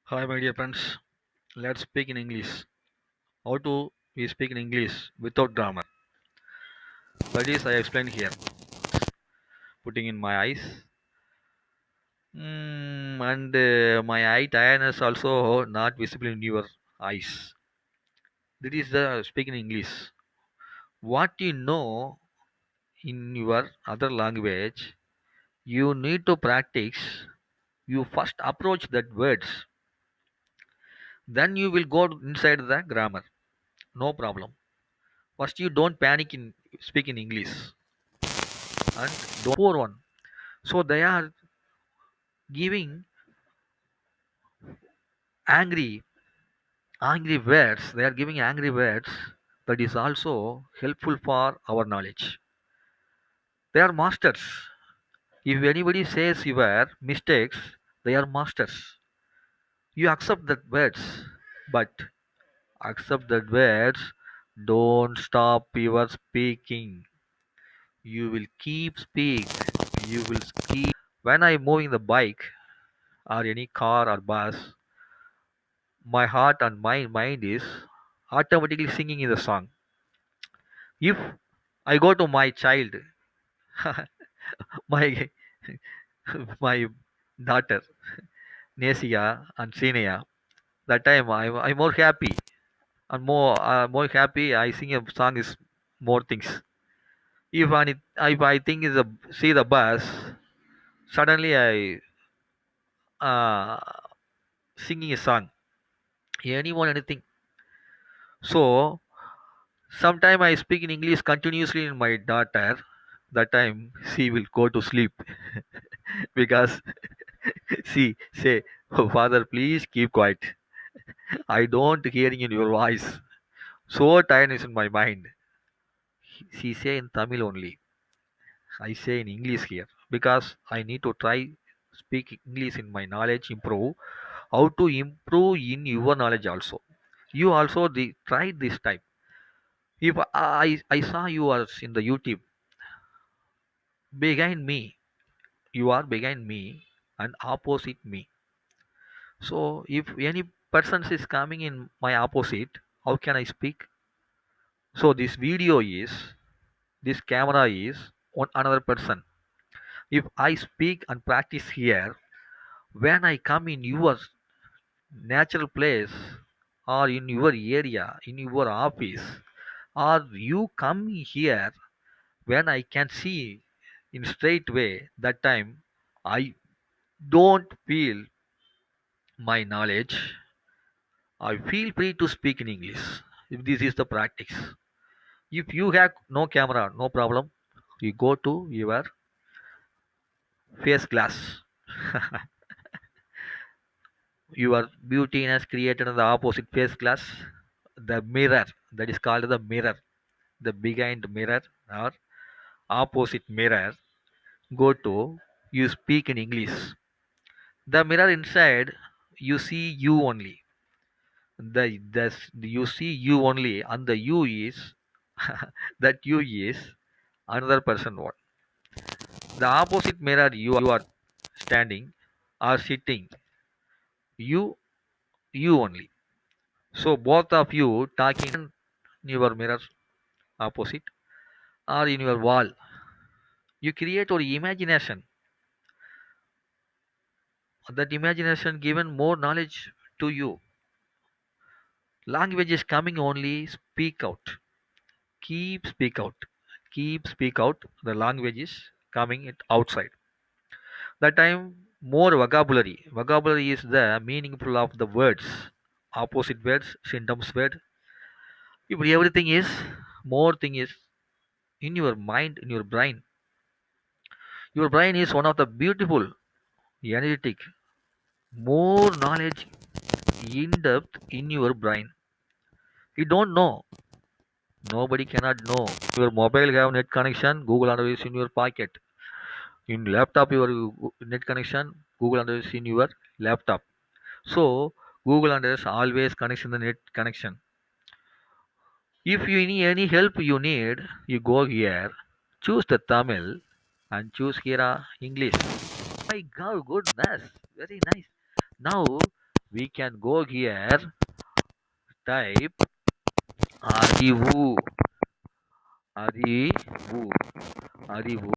Hi, my dear friends. Let's speak in English. How to we speak in English without grammar? That is, I explained here. Putting in my eyes, and my eye tiredness also not visible in your eyes. That is the speaking English. What you know in your other language, you need to practice. You first approach that words, then you will go inside the grammar. No problem. First, you don't panic in speak in English and don't poor one. So they are giving angry, angry words. They are giving angry words that is also helpful for our knowledge. They are masters. If anybody says your mistakes, they are masters. You accept that words, but accept that words. Don't stop your speaking. You will keep speak. You will keep. When I moving the bike or any car or bus, my heart and my mind is automatically singing in the song. If I go to my child, my my daughter Nesia and Sinea, that time I'm more happy and more happy. I sing a song is more things. If I think is a see the bus, suddenly I uh, singing a song. Anyone anything. So sometime I speak in English continuously in my daughter. That time she will go to sleep because she say, "Oh, Father, please keep quiet. I don't hearing in your voice. So tiredness in my mind." She say in Tamil only. I say in English here because I need to try speak English in my knowledge improve. How to improve in your knowledge also. You also try this type. If I saw you are in the YouTube behind me, you are behind me and opposite me. So if any person is coming in my opposite, how can I speak? So this video is this camera is on another person. If I speak and practice here, when I come in your natural place or in your area, in your office, or you come here when I can see in straight way, that time I don't feel my knowledge. I feel free to speak in English if this is the practice. If you have no camera, no problem. You go to your face glass. Your beauty is created in the opposite face glass. The mirror that is called the mirror. The behind mirror or opposite mirror. Go to you speak in English. The mirror inside you see you only. You see you only and the you is that you is another person what the opposite mirror you are standing or sitting you only, so both of you talking in your mirror opposite or in your wall, you create your imagination. That imagination given more knowledge to you. Language is coming only speak out, keep speak out, keep speak out. The language is coming it outside. That time more vocabulary is the meaningful of the words, opposite words, symptoms word. If everything is more thing is in your mind, in your brain is one of the beautiful energetic, more knowledge in depth in your brain. You don't know, nobody cannot know. Your mobile have net connection, Google Android is in your pocket. In laptop your net connection, Google Android is in your laptop. So Google Android always connects in the net connection. If you need any help you need, you go here, choose the Tamil and choose here English. My God, goodness, very nice. Now We can go here, type Arivu, Arivu, Arivu.